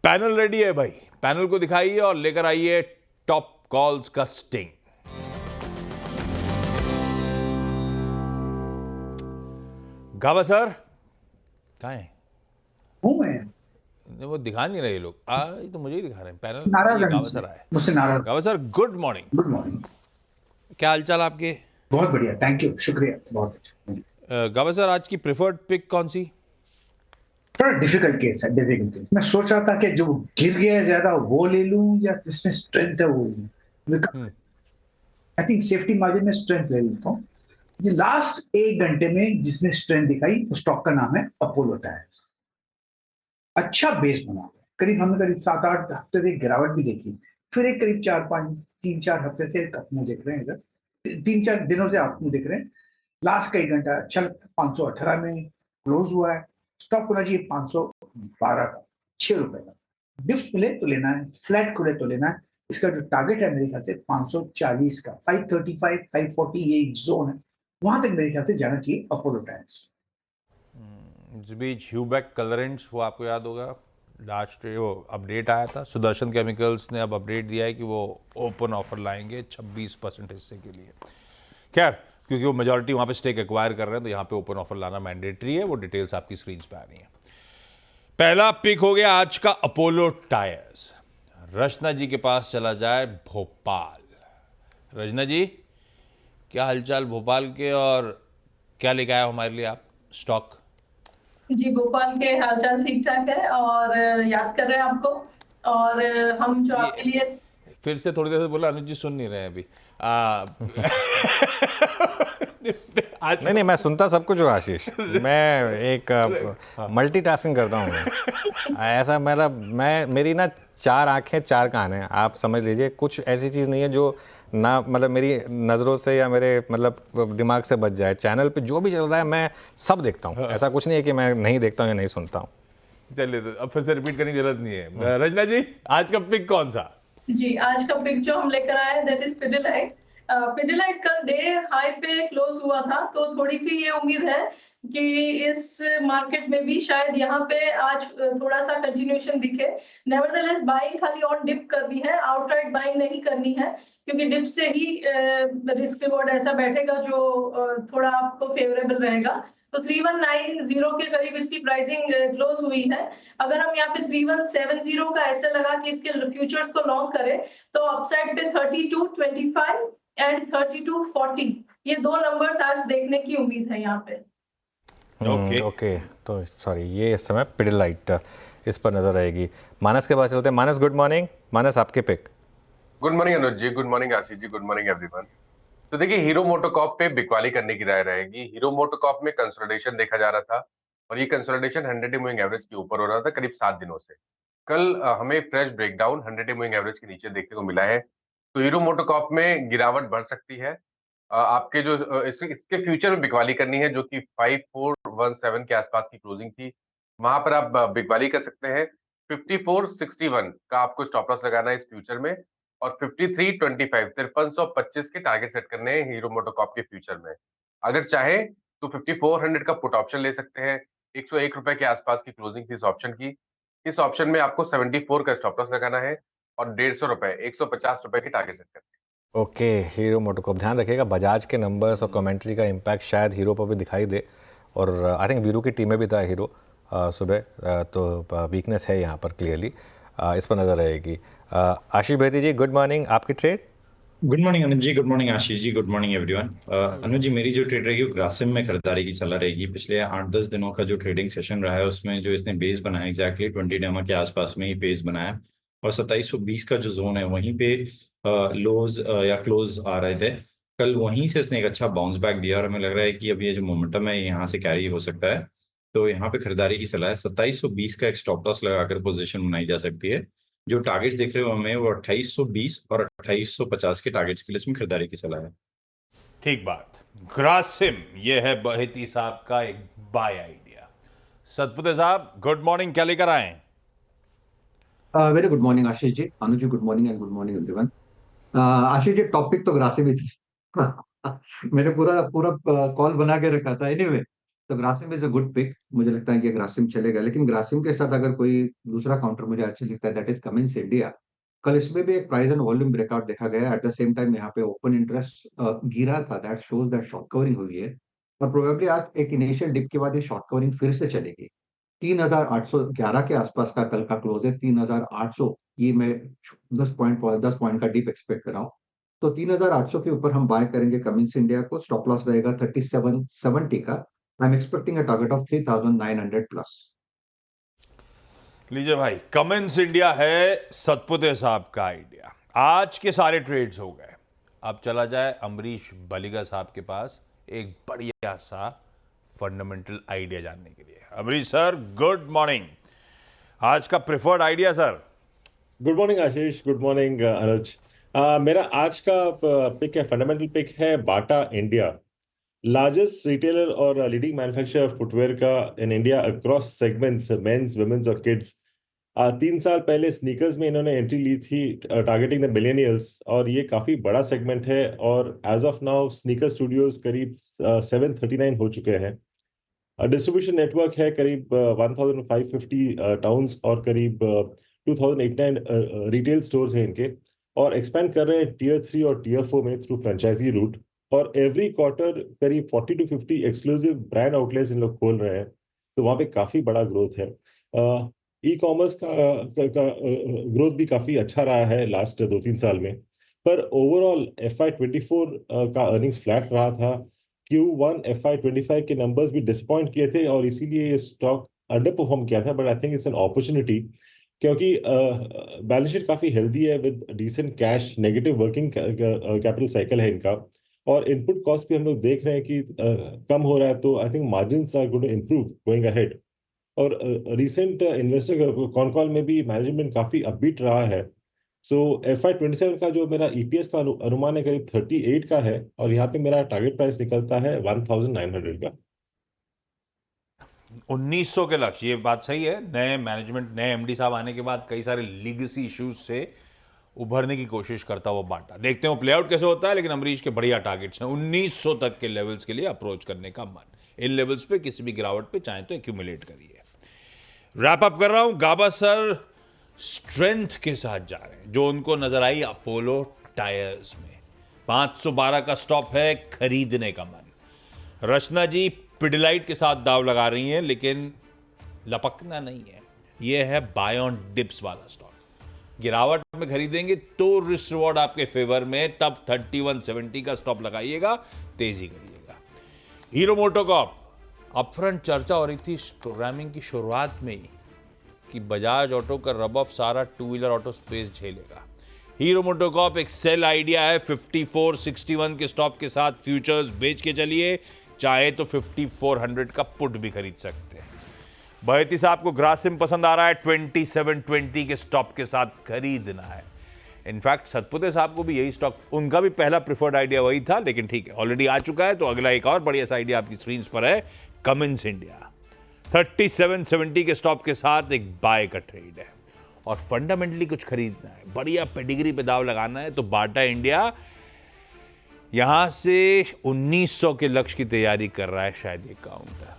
Panel ready है भाई, panel को दिखाइए और लेकर आइए टॉप कॉल्स का स्टिंग। गावा सर कहाँ है? हूँ मैं। वो दिखा नहीं रहे ये लोग। ये तो मुझे ही दिखा रहे हैं। पैनल नाराज है गावा सर आए। मुझसे नाराज। गावा sir good morning. Good morning. क्या हालचाल आपके? बहुत बढ़िया, थैंक यू, शुक्रिया, बहुत अच्छा। गावा सर आज की प्रेफर्ड पिक कौन सी? थोड़ा डिफिकल्ट केस है, डिफिकल्ट केस। मैं सोच रहा था कि जो गिर गया है ज्यादा वो ले लूं या जिसमें स्ट्रेंथ है वो लूं। आई थिंक सेफ्टी मार्जिन में स्ट्रेंथ ले लेता हूँ। ये लास्ट 1 घंटे में जिसने स्ट्रेंथ दिखाई उस स्टॉक का नाम है अपोलो टायर्स। अच्छा बेस बना हुआ है, करीब हमने करीब 7-8 हफ्ते से गिरावट भी देखी, फिर एक करीब 4-5 3-4 हफ्ते से एक अपने देख रहे हैं इधर, 3-4 दिनों से अपने देख रहे हैं। लास्ट का 1 घंटा अच्छा 518 में क्लोज हुआ है। स्टॉक होना चाहिए 512 का, 6 रुपए का। डिप्स मिले तो लेना है, फ्लैट खुले तो लेना है। इसका जो टारगेट है मेरे ख्याल से 540 का, 535 540 ये जोन है, वहां तक मेरे ख्याल से जाना चाहिए अपोलो टायर्स। इस बीच ह्यूबेक कलरेंट्स, वो आपको याद होगा, लास्ट वो अपडेट आया था। सुदर्शन केमिकल्स ने अब अपडेट दिया है कि वो ओपन ऑफर लाएंगे 26% हिस्से के लिए। खैर, क्योंकि वो मेजॉरिटी वहाँ पे स्टेक एक्वायर कर रहे हैं तो यहाँ पे ओपन ऑफर लाना मैंडेटरी है। वो डिटेल्स आपकी स्क्रीन पे आ रही हैं। पहला पिक हो गया आज का अपोलो टायर्स। रचना जी के पास चला जाए भोपाल। रचना जी, क्या हालचाल भोपाल के और क्या लेके आया हमारे लिए आप स्टॉक? जी, भोपाल के हालचाल ठीक ठाक है और याद कर रहे हैं आपको। और हम जो आपके लिए फिर से थोड़ी देर से बोला, अनुज जी सुन नहीं रहे हैं अभी। आज नहीं, मैं सुनता सब कुछ हूँ आशीष। मैं एक मल्टीटास्किंग करता हूँ। ऐसा मतलब मेरी ना 4 आंखें 4 कान हैं, आप समझ लीजिए। कुछ ऐसी चीज़ नहीं है जो ना मतलब मेरी नज़रों से या मेरे मतलब दिमाग से बच जाए। चैनल पे जो भी चल रहा है मैं सब देखता हूँ। ऐसा कुछ नहीं है कि मैं नहीं देखता हूँ या नहीं सुनता हूँ। चलिए, तो अब फिर से रिपीट करने की जरूरत नहीं है। रचना जी, आज का पिक कौन सा? जी, आज का पिक जो हम लेकर आए दैट इज पिडिलाइट। पिडिलाइट कल डे हाई पे क्लोज हुआ था, तो थोड़ी सी ये उम्मीद है कि इस मार्केट में भी शायद यहाँ पे आज थोड़ा सा कंटिन्यूएशन दिखे। नेवरदलेस बाइंग खाली ऑन डिप करनी है, आउटराइट बाइंग नहीं करनी है, क्योंकि डिप से ही रिस्क रिवॉर्ड ऐसा बैठेगा जो थोड़ा आपको फेवरेबल रहेगा। तो 3190 के करीब इसकी प्राइसिंग क्लोज हुई है। अगर हम यहाँ पे 3170 का ऐसे लगा कि इसके फ्यूचर्स को लॉन्ग करें तो अपसाइड पे 3225 एंड 3240 ये 2 नंबर्स आज देखने की उम्मीद है यहाँ पे। ओके। तो सॉरी, ये इस समय पिडिलाइट इस पर नजर रहेगी। मानस के पास चलते हैं। मानस गुड मॉर्निंग। मानस आपके pick. Good morning Anuj ji, good morning Ashish ji, good morning everyone. तो देखिए, हीरो मोटोकॉर्प पे बिकवाली करने की राय रहेगी। हीरो मोटोकॉर्प में कंसोलिडेशन देखा जा रहा था और ये कंसोलिडेशन 100 मूविंग एवरेज के ऊपर हो रहा था करीब 7 दिनों से। कल हमें फ्रेश ब्रेकडाउन 100 मूविंग एवरेज के नीचे देखने को मिला है, तो हीरो मोटोकॉर्प में गिरावट बढ़ सकती है। आपके जो इसके फ्यूचर में बिकवाली करनी है, जो कि 5417 के आसपास की क्लोजिंग थी, वहां पर आप बिकवाली कर सकते हैं। 5461 का आपको स्टॉप लॉस लगाना है इस फ्यूचर में, और 5325 5325 के टारगेट सेट करने हैं हीरो मोटोकॉर्प के फ्यूचर में। अगर चाहे तो 5400 का पुट ऑप्शन ले सकते हैं। 101 रुपए के आसपास की क्लोजिंग थी इस ऑप्शन की। इस ऑप्शन में आपको 74 का स्टॉप लॉस लगाना है और 150 रुपए 150 रुपए की टारगेट सेट करनी है। ओके, हीरो मोटोकॉर्प ध्यान रखिएगा। बजाज के नंबर्स और कमेंट्री का इम्पैक्ट शायद हीरो पर भी दिखाई दे, और आई थिंक वीरू की टीम में भी था हीरो सुबह, तो वीकनेस है यहाँ पर क्लियरली। इस पर नजर रहेगी। आशीष बेदी जी गुड मॉर्निंग, आपकी trade. Good morning Anuj ji, good morning Ashish ji, good morning everyone. अनुज जी, मेरी जो ट्रेड रहेगी वो ग्रासिम में खरीदारी की सलाह रहेगी। पिछले 8-10 दिनों का जो ट्रेडिंग सेशन रहा है उसमें जो इसने बेस बनाया एग्जैक्टली 20 डेमा के आसपास में ही बेस बनाया, और 2720 का जो जोन है वहीं पे लोज या क्लोज आ रहे थे। कल वहीं से इसने एक अच्छा बाउंस बैक दिया और हमें लग रहा है कि अब ये जो मोमेंटम है यहाँ से कैरी हो सकता है। तो यहाँ पे खरीदारी की सलाह है। 2720 का एक स्टॉप लॉस लगाकर पोजीशन बनाई जा सकती है। जो टारगेट्स देख रहे हो हमें वो 2820 और 2850 के टारगेट्स के लिए इसमें खरीदारी की सलाह है। ठीक बात। ग्रासिम, ये है बहेती साहब का एक बाय आइडिया। सतपुते साहब गुड मॉर्निंग, क्या लेकर आए? Very good morning Ashish ji, Anuj ji good morning and good morning everyone. Ashish ji, topic तो ग्रासिम ही थी। मैंने पूरा पूरा कॉल बना के रखा था। एनीवे, तो Grasim is a good pick, मुझे लगता है कि ग्रासिम चलेगा, लेकिन ग्रासिम के साथ अगर कोई दूसरा काउंटर मुझे अच्छा लगता है, दैट इज कमिंस इंडिया। कल इसमें भी एक प्राइस एंड वॉल्यूम ब्रेकआउट देखा गया, एट द सेम टाइम यहाँ पे ओपन इंटरेस्ट गिरा था, that shows that short covering हुई है, और प्रोबेबली आज एक इनिशियल डिप के बाद ये शॉर्ट कवरिंग फिर से चलेगी। 3811 के आसपास का कल का क्लोज है, 3800, ये मैं 10 पॉइंट का डिप एक्सपेक्ट कर रहा हूँ। तो 3800 के ऊपर हम बाय करेंगे कमिंस इंडिया को, स्टॉप लॉस रहेगा 3770 का। I am expecting a target of 3900 plus. लीजिए भाई, कमिंस इंडिया है सतपुते साहब का आइडिया। आज के सारे ट्रेड्स हो गए, अब चला जाए अमरीश बलिगा साहब के पास एक बढ़िया सा फंडामेंटल आइडिया जानने के लिए। Amrish sir, good morning. आज का preferred idea sir. Good morning Ashish, good morning Anuj. मेरा आज का पिक है, फंडामेंटल पिक है बाटा इंडिया, लार्जेस्ट रिटेलर और लीडिंग मैन्युफैक्चरर फुटवेयर का in India across segments, men's, women's और किड्स। 3 साल पहले स्नीकर्स में इन्होंने एंट्री ली थी, टारगेटिंग द मिलेनियल्स, और ये काफ़ी बड़ा सेगमेंट है। और as of now sneaker studios करीब 739 हो चुके हैं। डिस्ट्रीब्यूशन नेटवर्क है करीब 1550 टाउन्स और करीब 2089 रिटेल स्टोर्स हैं इनके, और एक्सपेंड कर रहे हैं टियर 3 और टियर 4 में थ्रू फ्रेंचाइजी रूट। और एवरी क्वार्टर करीब 40 to 50 एक्सक्लूसिव ब्रांड आउटलेट्स इन लोग खोल रहे हैं, तो वहाँ पे काफ़ी बड़ा ग्रोथ है। ई कॉमर्स का ग्रोथ भी काफ़ी अच्छा रहा है लास्ट 2-3 साल में, पर ओवरऑल FY24 का अर्निंग्स फ्लैट रहा था। Q1 FY25 के नंबर्स भी डिसअपॉइंट किए थे, और इसीलिए ये स्टॉक अंडर परफॉर्म किया था। But I think it's an opportunity, क्योंकि बैलेंस शीट काफ़ी हेल्दी है with decent cash, negative working capital cycle है इनका, और इनपुट कॉस्ट भी हम लोग देख रहे हैं कि कम हो रहा है। तो I think margins are going to improve going ahead. और रिसेंट इन्वेस्टर कॉन कॉल में भी मैनेजमेंट काफ़ी अपबीट रहा है। सो FY27 का जो मेरा EPS का अनुमान है करीब 38 का है, और यहाँ पे मेरा टारगेट प्राइस निकलता है 1900 का। 1900 के लक्ष्य, ये बात सही है। नए मैनेजमेंट, नए MD साहब आने के बाद कई सारे लीगेसी इश्यूज से उभरने की कोशिश करता हुआ बाटा, देखते हैं वो प्ले आउट कैसे होता है। लेकिन अमरीश के बढ़िया टारगेट्स हैं, 1900 तक के लेवल्स के लिए अप्रोच करने का मन। इन लेवल्स पे किसी भी गिरावट पे चाहे तो एक्यूमुलेट करिए। रैप अप कर रहा हूं। गाबा सर स्ट्रेंथ के साथ जा रहे हैं, जो उनको नजर आई अपोलो टायर्स में। 512 का स्टॉप है, खरीदने का मन। रचना जी पिडिलाइट के साथ दाव लगा रही हैं, लेकिन लपकना नहीं है। यह है बाय ऑन डिप्स वाला स्टॉक। गिरावट में खरीदेंगे तो रिस्क रिवॉर्ड आपके फेवर में, तब 3170 का स्टॉप लगाइएगा, तेजी करिएगा। हीरो मोटोकॉर्प, अपफ्रंट चर्चा हो रही थी प्रोग्रामिंग की शुरुआत में ही कि बजाज ऑटो का रब ऑफ सारा टू व्हीलर ऑटो स्पेस झेलेगा। हीरो मोटोकॉर्प एक सेल आइडिया है, 5461 के स्टॉप के साथ फ्यूचर्स बेच के चलिए, चाहे तो 5400 का पुट भी खरीद सकते हैं। बहती साहब को ग्रासिम पसंद आ रहा है, 2720 के स्टॉप के साथ खरीदना है। इनफैक्ट सतपुते साहब को भी यही स्टॉक, उनका भी पहला प्रिफर्ड आइडिया वही था, लेकिन ठीक है ऑलरेडी आ चुका है। तो अगला एक और बढ़िया सा आइडिया आपकी स्क्रीन पर है, कमिंस इंडिया 3770 के स्टॉप के साथ एक बाय का ट्रेड है, और फंडामेंटली कुछ खरीदना है, बढ़िया पेडिग्री पे दाव लगाना है, तो बाटा इंडिया यहां से 1900 के लक्ष्य की तैयारी कर रहा है शायद ये काउंटर।